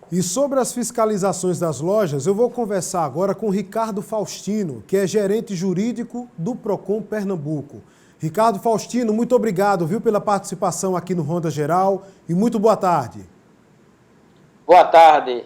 E sobre as fiscalizações das lojas, eu vou conversar agora com Ricardo Faustino, que é gerente jurídico do Procon Pernambuco. Ricardo Faustino, muito obrigado, viu, pela participação aqui no Ronda Geral e muito boa tarde. Boa tarde.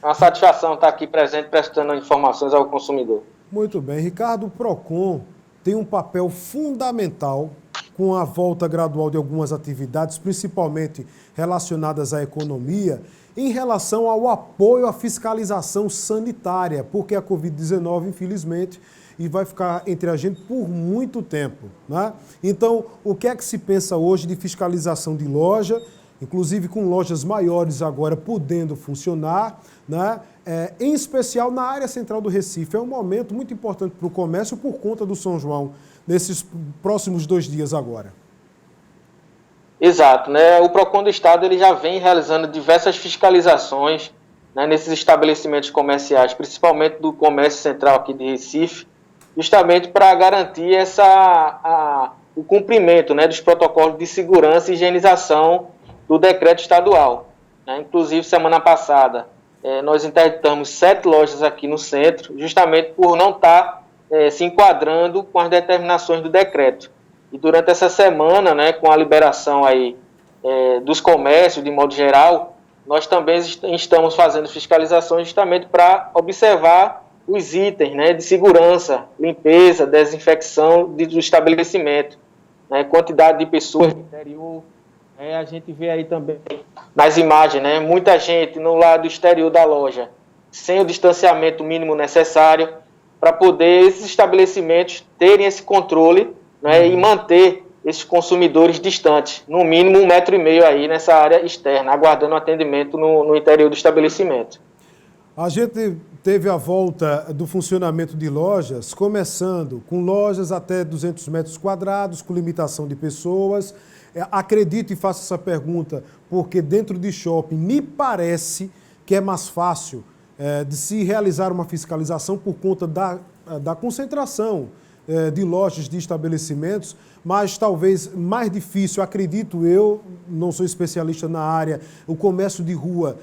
É uma satisfação estar aqui presente prestando informações ao consumidor. Muito bem. Ricardo, o Procon tem um papel fundamental com a volta gradual de algumas atividades, principalmente relacionadas à economia, em relação ao apoio à fiscalização sanitária, porque a Covid-19, infelizmente, e vai ficar entre a gente por muito tempo, né? Então, o que é que se pensa hoje de fiscalização de loja, inclusive com lojas maiores agora podendo funcionar, né? Em especial na área central do Recife. É um momento muito importante para o comércio por conta do São João, nesses próximos 2 dias agora. Exato, né? O Procon do Estado ele já vem realizando diversas fiscalizações, né, nesses estabelecimentos comerciais, principalmente do comércio central aqui de Recife, justamente para garantir o cumprimento, né, dos protocolos de segurança e higienização do decreto estadual, né? Inclusive, semana passada, nós interditamos 7 lojas aqui no centro, justamente por não estar se enquadrando com as determinações do decreto. E durante essa semana, né, com a liberação aí, dos comércios, de modo geral, nós também estamos fazendo fiscalizações justamente para observar os itens, né, de segurança, limpeza, desinfecção do estabelecimento, né, quantidade de pessoas no interior. A gente vê aí também nas imagens, né, muita gente no lado exterior da loja, sem o distanciamento mínimo necessário, para poder esses estabelecimentos terem esse controle, né, e manter esses consumidores distantes, no mínimo 1,5 metro aí nessa área externa, aguardando atendimento no interior do estabelecimento. A gente teve a volta do funcionamento de lojas, começando com lojas até 200 metros quadrados, com limitação de pessoas. Acredito e faço essa pergunta, porque dentro de shopping me parece que é mais fácil de se realizar uma fiscalização por conta da concentração de lojas, de estabelecimentos, mas talvez mais difícil, acredito eu, não sou especialista na área, o comércio de rua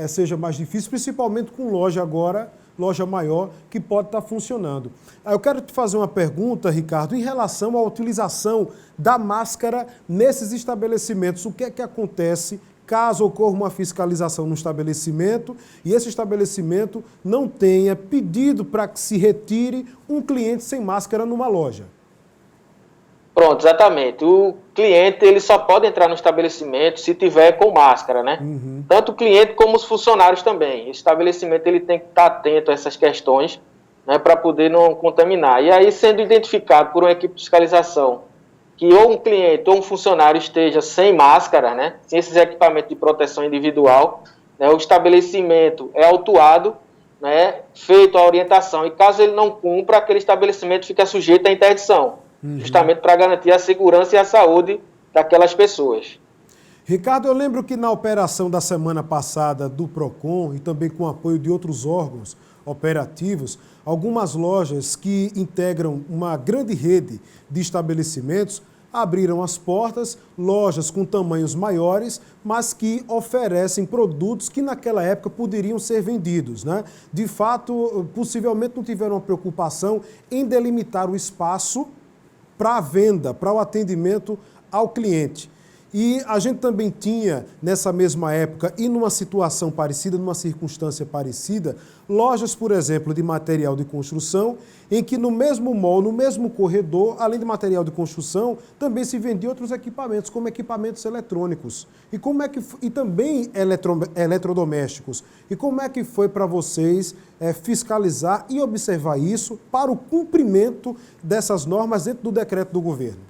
seja mais difícil, principalmente com loja agora, loja maior, que pode estar funcionando. Eu quero te fazer uma pergunta, Ricardo, em relação à utilização da máscara nesses estabelecimentos. O que é que acontece caso ocorra uma fiscalização no estabelecimento e esse estabelecimento não tenha pedido para que se retire um cliente sem máscara numa loja? Pronto, exatamente. O cliente ele só pode entrar no estabelecimento se tiver com máscara, né? Uhum. Tanto o cliente como os funcionários também. O estabelecimento ele tem que estar atento a essas questões, né, para poder não contaminar. E aí, sendo identificado por uma equipe de fiscalização que ou um cliente ou um funcionário esteja sem máscara, né, sem esses equipamentos de proteção individual, né, o estabelecimento é autuado, né, feito a orientação. E caso ele não cumpra, aquele estabelecimento fica sujeito à interdição. Justamente para garantir a segurança e a saúde daquelas pessoas. Ricardo, eu lembro que na operação da semana passada do Procon e também com o apoio de outros órgãos operativos, algumas lojas que integram uma grande rede de estabelecimentos abriram as portas, lojas com tamanhos maiores, mas que oferecem produtos que naquela época poderiam ser vendidos, né? De fato, possivelmente não tiveram uma preocupação em delimitar o espaço para a venda, para o atendimento ao cliente. E a gente também tinha, nessa mesma época, e numa situação parecida, numa circunstância parecida, lojas, por exemplo, de material de construção, em que no mesmo mall, no mesmo corredor, além de material de construção, também se vendia outros equipamentos, como equipamentos eletrônicos. E também eletrodomésticos. E como é que foi para vocês fiscalizar e observar isso para o cumprimento dessas normas dentro do decreto do governo?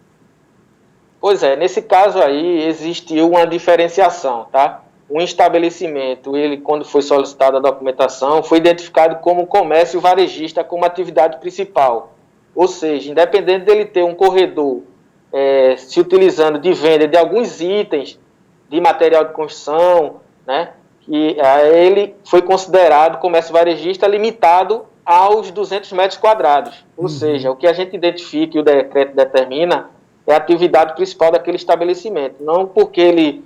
Pois é, nesse caso aí existiu uma diferenciação, tá? Um estabelecimento, ele quando foi solicitada a documentação, foi identificado como comércio varejista como atividade principal. Ou seja, independente dele ter um corredor se utilizando de venda de alguns itens de material de construção, né? Que ele foi considerado comércio varejista limitado aos 200 metros quadrados. Ou seja, o que a gente identifica e o decreto determina é a atividade principal daquele estabelecimento. Não porque ele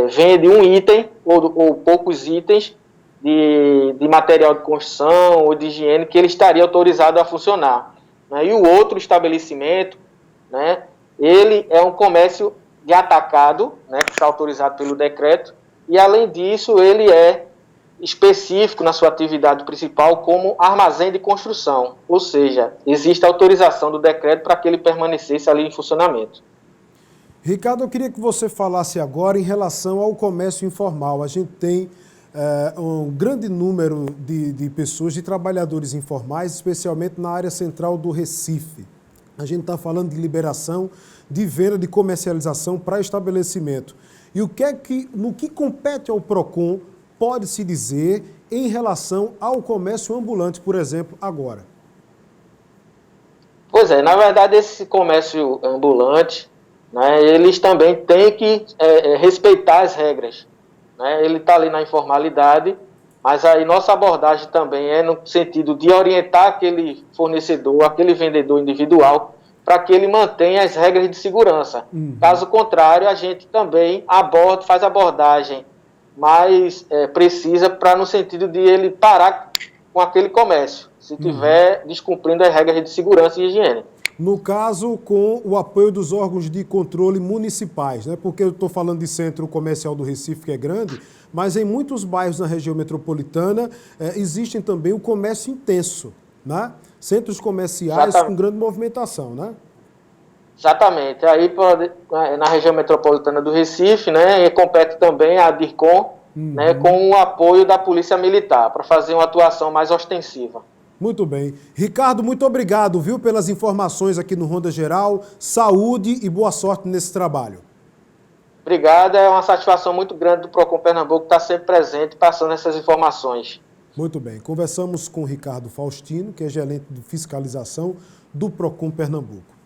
vende um item ou poucos itens de material de construção ou de higiene que ele estaria autorizado a funcionar, né? E o outro estabelecimento, né, ele é um comércio de atacado, né, que está autorizado pelo decreto, e além disso ele é específico na sua atividade principal como armazém de construção, ou seja, existe autorização do decreto para que ele permanecesse ali em funcionamento. Ricardo, eu queria que você falasse agora em relação ao comércio informal. A gente tem um grande número de pessoas, de trabalhadores informais, especialmente na área central do Recife. A gente está falando de liberação, de venda, de comercialização para estabelecimento. E no que compete ao PROCON pode-se dizer em relação ao comércio ambulante, por exemplo, agora? Pois é, na verdade esse comércio ambulante, né, eles também têm que respeitar as regras, né? Ele está ali na informalidade, mas aí nossa abordagem também é no sentido de orientar aquele fornecedor, aquele vendedor individual, para que ele mantenha as regras de segurança. Caso contrário, a gente também faz abordagem mais precisa no sentido de ele parar com aquele comércio, se estiver descumprindo as regras de segurança e higiene. No caso, com o apoio dos órgãos de controle municipais, né? Porque eu estou falando de centro comercial do Recife, que é grande, mas em muitos bairros na região metropolitana existem também o comércio intenso, né? Centros comerciais com grande movimentação, né? Exatamente. Aí na região metropolitana do Recife, né, compete também a DIRCOM, né, com o apoio da Polícia Militar, para fazer uma atuação mais ostensiva. Muito bem. Ricardo, muito obrigado, viu, pelas informações aqui no Ronda Geral. Saúde e boa sorte nesse trabalho. Obrigado, é uma satisfação muito grande do PROCON Pernambuco estar sempre presente, passando essas informações. Muito bem. Conversamos com o Ricardo Faustino, que é gerente de fiscalização do PROCON Pernambuco.